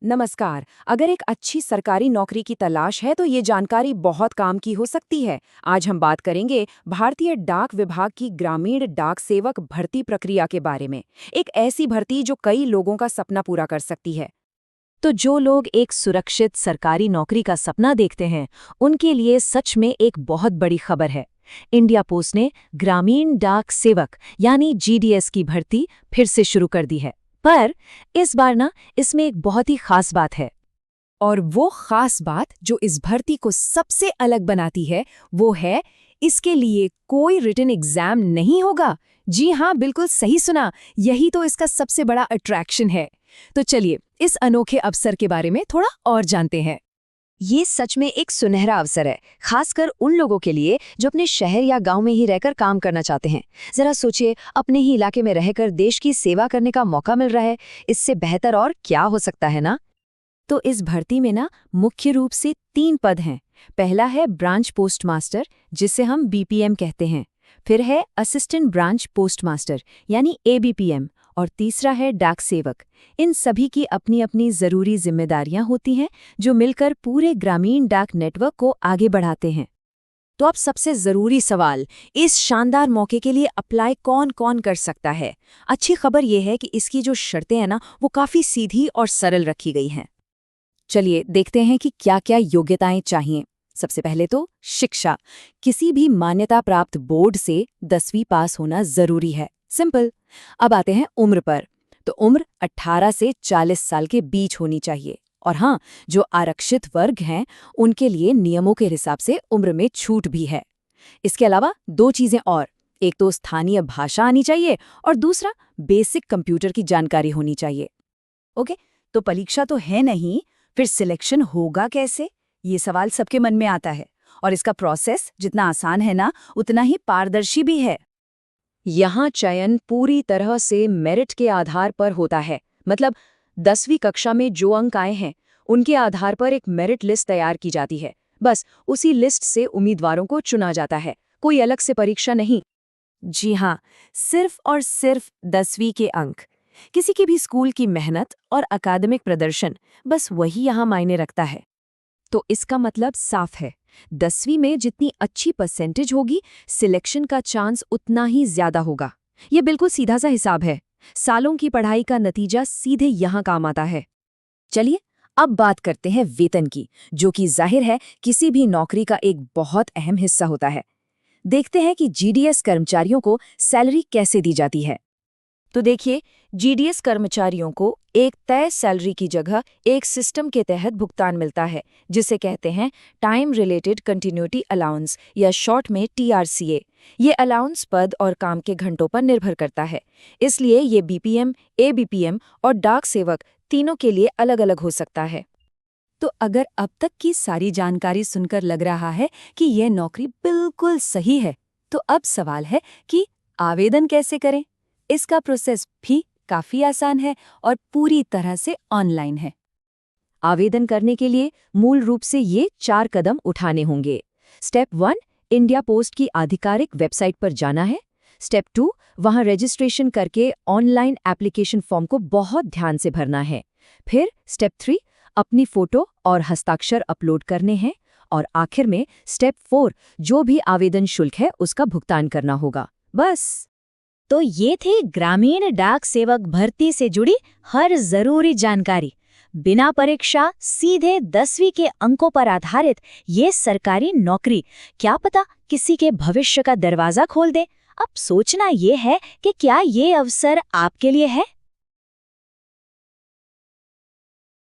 नमस्कार। अगर एक अच्छी सरकारी नौकरी की तलाश है तो ये जानकारी बहुत काम की हो सकती है। आज हम बात करेंगे भारतीय डाक विभाग की ग्रामीण डाक सेवक भर्ती प्रक्रिया के बारे में। एक ऐसी भर्ती जो कई लोगों का सपना पूरा कर सकती है। तो जो लोग एक सुरक्षित सरकारी नौकरी का सपना देखते हैं, उनके लिए सच में एक बहुत बड़ी खबर है। इंडिया पोस्ट ने ग्रामीण डाक सेवक यानी जीडीएस की भर्ती फिर से शुरू कर दी है। पर इस बार इसमें एक बहुत ही खास बात है। और वो खास बात जो इस भर्ती को सबसे अलग बनाती है वो है इसके लिए कोई रिटन एग्जाम नहीं होगा। जी हाँ, बिल्कुल सही सुना। यही तो इसका सबसे बड़ा अट्रैक्शन है। तो चलिए इस अनोखे अवसर के बारे में थोड़ा और जानते हैं। ये सच में एक सुनहरा अवसर है, खासकर उन लोगों के लिए जो अपने शहर या गांव में ही रहकर काम करना चाहते हैं। जरा सोचिए, अपने ही इलाके में रहकर देश की सेवा करने का मौका मिल रहा है। इससे बेहतर और क्या हो सकता है ना? तो इस भर्ती में मुख्य रूप से 3 पद हैं। पहला है ब्रांच पोस्ट मास्टर, जिसे हम बीपीएम कहते हैं। फिर है असिस्टेंट ब्रांच पोस्ट मास्टर यानी एबीपीएम, और तीसरा है डाक सेवक। इन सभी की अपनी अपनी जरूरी जिम्मेदारियां होती हैं जो मिलकर पूरे ग्रामीण डाक नेटवर्क को आगे बढ़ाते हैं। तो अब सबसे जरूरी सवाल, इस शानदार मौके के लिए अप्लाई कौन कौन कर सकता है? अच्छी खबर यह है कि इसकी जो शर्तें हैं वो काफी सीधी और सरल रखी गई हैं। चलिए देखते हैं कि क्या क्या योग्यताएं चाहिए। सबसे पहले तो शिक्षा। किसी भी मान्यता प्राप्त बोर्ड से 10वीं पास होना जरूरी है। सिंपल। अब आते हैं उम्र पर। तो उम्र 18 से 40 साल के बीच होनी चाहिए। और हाँ, जो आरक्षित वर्ग हैं उनके लिए नियमों के हिसाब से उम्र में छूट भी है। इसके अलावा 2 चीजें और, एक तो स्थानीय भाषा आनी चाहिए और दूसरा बेसिक कंप्यूटर की जानकारी होनी चाहिए। ओके, तो परीक्षा तो है नहीं, फिर सिलेक्शन होगा कैसे? ये सवाल सबके मन में आता है। और इसका प्रोसेस जितना आसान है उतना ही पारदर्शी भी है। यहाँ चयन पूरी तरह से मेरिट के आधार पर होता है। मतलब 10वीं कक्षा में जो अंक आए हैं उनके आधार पर एक मेरिट लिस्ट तैयार की जाती है। बस उसी लिस्ट से उम्मीदवारों को चुना जाता है, कोई अलग से परीक्षा नहीं। जी हाँ, सिर्फ और सिर्फ 10वीं के अंक। किसी की भी स्कूल की मेहनत और अकादमिक प्रदर्शन, बस वही यहाँ मायने रखता है। तो इसका मतलब साफ है, 10वीं में जितनी अच्छी परसेंटेज होगी, सिलेक्शन का चांस उतना ही ज्यादा होगा। ये बिल्कुल सीधा सा हिसाब है। सालों की पढ़ाई का नतीजा सीधे यहाँ काम आता है। चलिए अब बात करते हैं वेतन की, जो कि जाहिर है किसी भी नौकरी का एक बहुत अहम हिस्सा होता है। देखते हैं कि जीडीएस कर्मचारियों को सैलरी कैसे दी जाती है। तो देखिए, जीडीएस कर्मचारियों को एक तय सैलरी की जगह एक सिस्टम के तहत भुगतान मिलता है, जिसे कहते हैं टाइम रिलेटेड कंटिन्यूटी अलाउंस या शॉर्ट में टीआरसीए। ये अलाउंस पद और काम के घंटों पर निर्भर करता है। इसलिए ये बीपीएम, एबीपीएम और डाक सेवक तीनों के लिए अलग अलग हो सकता है। तो अगर अब तक की सारी जानकारी सुनकर लग रहा है कि यह नौकरी बिल्कुल सही है, तो अब सवाल है कि आवेदन कैसे करें? इसका प्रोसेस भी काफी आसान है और पूरी तरह से ऑनलाइन है। आवेदन करने के लिए मूल रूप से ये 4 कदम उठाने होंगे। स्टेप 1, इंडिया पोस्ट की आधिकारिक वेबसाइट पर जाना है। स्टेप 2, वहां रजिस्ट्रेशन करके ऑनलाइन एप्लीकेशन फॉर्म को बहुत ध्यान से भरना है। फिर स्टेप 3, अपनी फोटो और हस्ताक्षर अपलोड करने हैं। और आखिर में स्टेप 4, जो भी आवेदन शुल्क है उसका भुगतान करना होगा। बस। तो ये थी ग्रामीण डाक सेवक भर्ती से जुड़ी हर जरूरी जानकारी। बिना परीक्षा, सीधे 10वीं के अंकों पर आधारित ये सरकारी नौकरी क्या पता किसी के भविष्य का दरवाजा खोल दे। अब सोचना ये है कि क्या ये अवसर आपके लिए है।